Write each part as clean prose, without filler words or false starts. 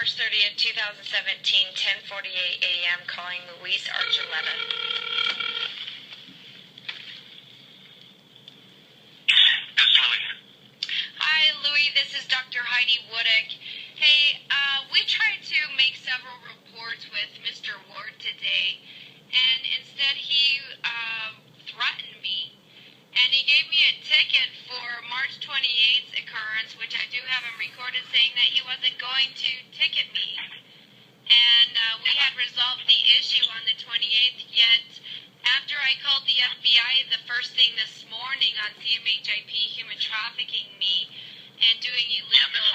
March 30th, 2017, 10:48 a.m., calling Louis Archuleta. Yes, Louis. Hi, Louis. This is Dr. Heidi Wodiuk. Hey, we tried to make several reports with Mr. Ward today, and instead he threatened me, and he gave me a ticket for March 28th occurrence, which I do have him recorded, saying that he wasn't going to ticket me. And we had resolved the issue on the 28th, yet after I called the FBI the first thing this morning on CMHIP human trafficking me and doing illegal...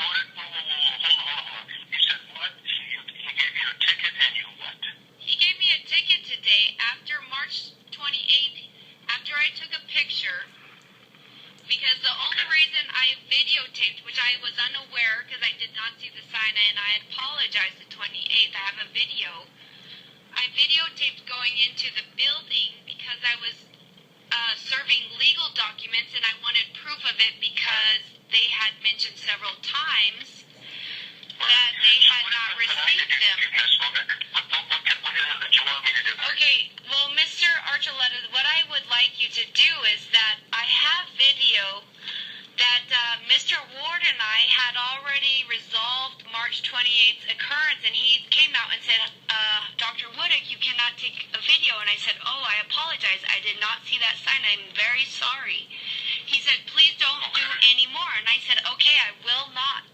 You said what? He gave you a ticket and you what? He gave me a ticket today after March 28th, after I took a picture, because the only reason I videotaped, which I was unaware because I did not see the sign, and I apologized the 28th, I have a video. I videotaped going into the building because I was serving legal documents and I wanted proof of it because they had mentioned several times that they had not received them. What is it that you want me to do? Okay, well, Mr. Archuleta, what I would like you to do is that I have video that Mr. Ward and I had already resolved March 28th occurrence, and he came out and said, Dr. Wodiuk, you cannot take a video. And I said, oh, I apologize. I did not see that sign. I'm very sorry. He said, please don't do any more. And I said, okay, I will not.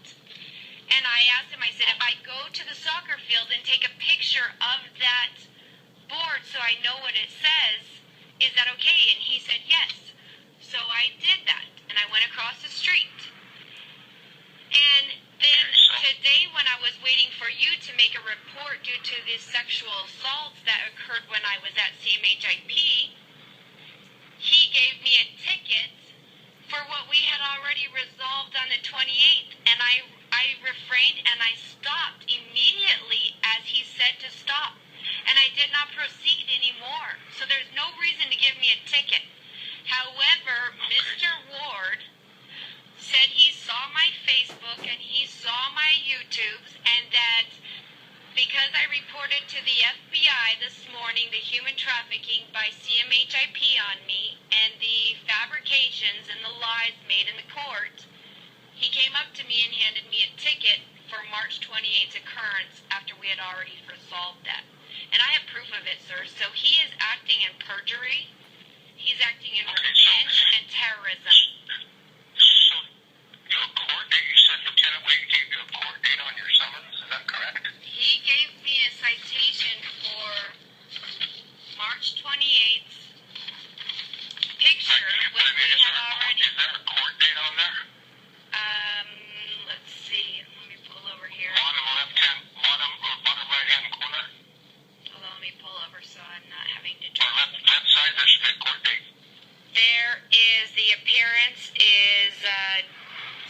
And I asked him, I said, if I go to the soccer field and take a picture of that board so I know what it says, is that okay? And he said, yes. So I did that, and I went across the street. And then today, when I was waiting for you to make a report due to the sexual assaults that occurred when I was at CMHIP, he gave me a ticket for what we had already resolved on the 28th, and I refrained and I stopped immediately as he said to stop, and I did not proceed anymore. So there's no reason to give me a ticket. However, Mr. Ward said he saw my Facebook and he saw my YouTubes, and that because I reported to the FBI this morning the human trafficking by CMHIP on me and the fabrications and the lies made in the court, he came up to me and handed me a ticket for March 28th occurrence after we had already resolved that. And I have proof of it, sir. So he is acting in perjury. He's acting in revenge and terrorism. So, a court date, you said Lieutenant Wade gave you a court date on your summons, is that correct? He gave me a citation for March 28th picture, which we had already... Is there a court date on there? Let's see. Let me pull over here. Bottom right-hand corner? Hold on, let me pull over so I'm not having to... Or left side, there should be a court date. There is, the appearance is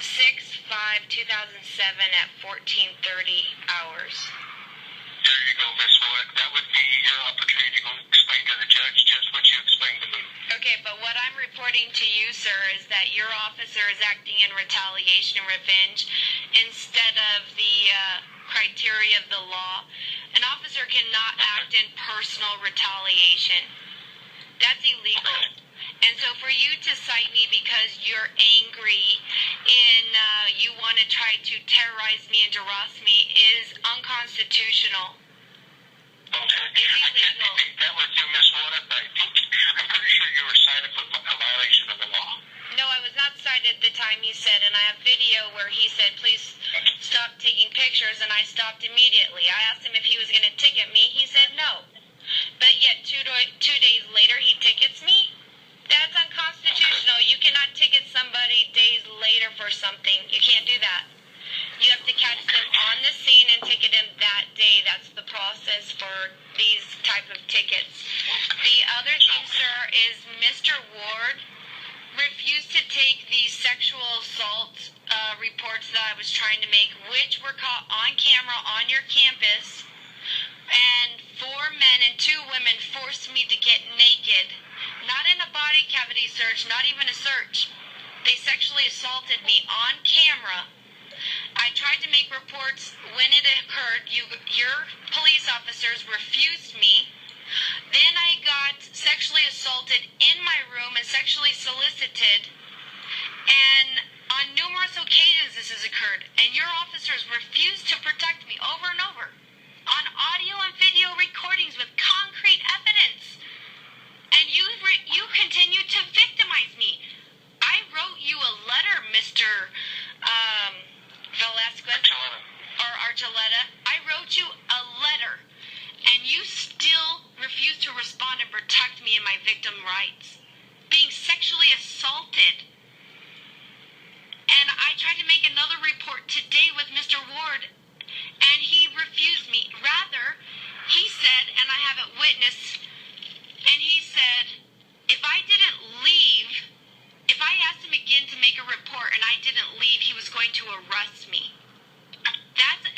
6/5/2007 at 14:30 hours. There you go, Miss Wood. That would be your opportunity to go explain to the judge just what you explained to me. Okay, but what I'm reporting to you, sir, is that your officer is acting in retaliation and revenge instead of the criteria of the law. An officer cannot act in personal retaliation. That's illegal. And so for you to cite me because you're angry and you want to try to terrorize me and harass me is unconstitutional. Okay. It's I can't illegal. debate that with you, Miss Wood, but I'm pretty sure you were cited for a violation of the law. No, I was not cited the time he said, and I have video where he said, please stop taking pictures, and I stopped immediately. I asked him if he was going to ticket me. He said no. But yet 2 days later, he tickets me? That's unconstitutional. You cannot ticket somebody days later for something. You can't do that. You have to catch them on the scene and ticket them that day. That's the process for these type of tickets. The other thing, sir, is Mr. Ward refused to take the sexual assault reports that I was trying to make, which were caught on camera on your campus, and 4 men and 2 women forced me to get naked, not in a body cavity search, not even a search. They sexually assaulted me on camera. I tried to make reports when it occurred. Your police officers refused me. Then I got sexually assaulted in my room and sexually solicited. And on numerous occasions this has occurred. And your officers refused to protect me over and over. On audio and video recordings with concrete evidence. And you continue to victimize me. I wrote you a letter, Mr. Velasquez or Archuleta. I wrote you a letter, and you still refuse to respond and protect me and my victim rights. Being sexually assaulted. And I tried to make another report today with Mr. Ward, and he refused me. Rather, he said, and I have it witnessed, and he said, if I didn't leave, if I asked him again to make a report and I didn't leave, he was going to arrest me. That's a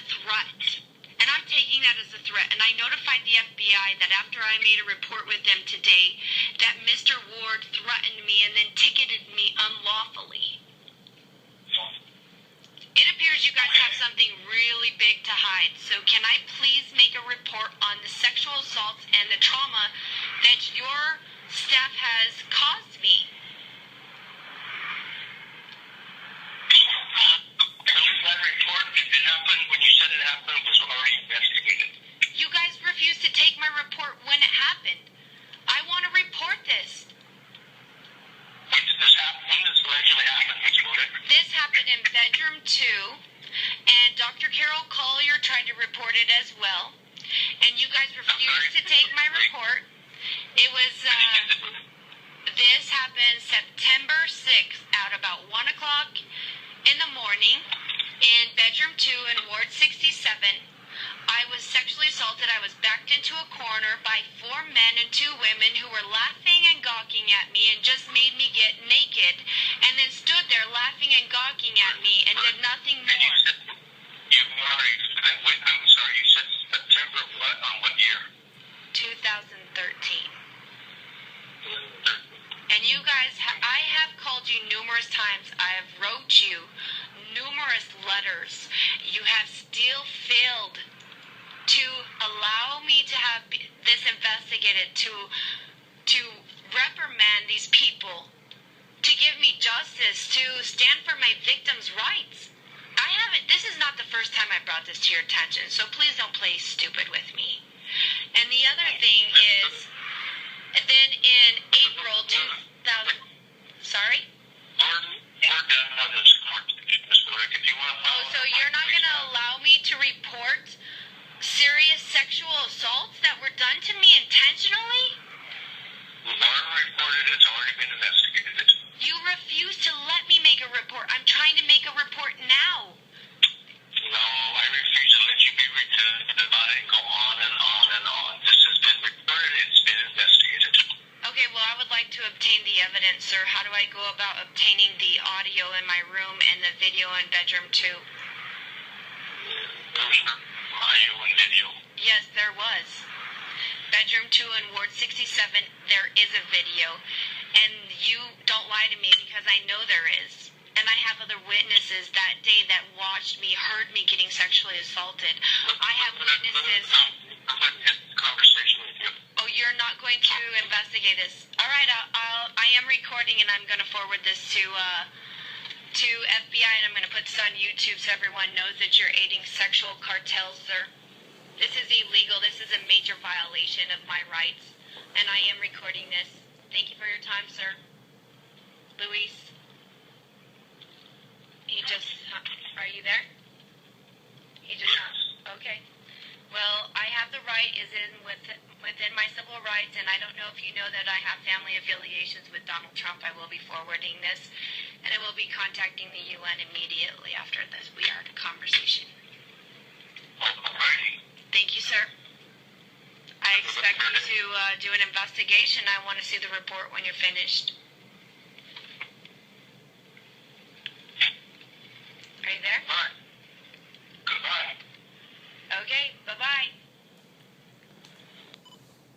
threat. And I'm taking that as a threat. And I notified the FBI that after I made a report with them today, that Mr. Ward threatened me and then ticketed me unlawfully. It appears you guys have something really big to hide. So can I please make a report on the sexual assaults and the trauma that your staff has caused me? That report, it happened when you said it happened, was already investigated. You guys refused to take my report when it happened. I want to report this. When did this happen? When did this allegedly happen, Ms. Wodiuk? This happened in bedroom 2, and Dr. Carol Collier tried to report it as well. And you guys refused to take my report. It was, this happened September 6th at about 1 o'clock in the morning in bedroom 2 in Ward 67. I was sexually assaulted. I was backed into a corner by 4 men and 2 women who were laughing and gawking at me and just made me get naked and then stood there laughing and gawking at me and did nothing more. You said September what? On what year? 2013. And you guys, I have called you numerous times. I have wrote you numerous letters. You have still failed to allow me to have this investigated, to reprimand these people, to give me justice, to stand for my victims' rights. I haven't, this is not the first time I brought this to your attention, so please don't play stupid with me. And the other thing is, then in April 2000, sorry? We're done on this conversation, Ms. Wodiuk. If you want to follow, so you're not going to allow me to report serious sexual assaults that were done to me intentionally? We've already reported. It's already been investigated. You refuse to let me make a report. I'm trying to make a report now. No, I refuse to let you be and go on and on and on. This has been reported. It's been investigated. Okay, well, I would like to obtain the evidence, sir. How do I go about obtaining the audio in my room and the video in bedroom 2? There's no audio and video. Yes, there was. Bedroom 2 in Ward 67, there is a video. And you don't lie to me because I know there is. And I have other witnesses that day that watched me, heard me getting sexually assaulted. I have witnesses. I'm going to have a conversation with you. Oh, you're not going to investigate this? All right, I am recording, and I'm going to forward this to FBI, and I'm going to put this on YouTube so everyone knows that you're aiding sexual cartels, sir. This is illegal. This is a major violation of my rights, and I am recording this. Thank you for your time, sir. Luis? Are you there? Okay. Well, I have the right, within my civil rights, and I don't know if you know that I have family affiliations with Donald Trump. I will be forwarding this, and I will be contacting the UN immediately after this. We are in a conversation. Alrighty. Thank you, sir. I expect you to do an investigation. I want to see the report when you're finished. Are you there? Bye. Goodbye. Okay, bye-bye.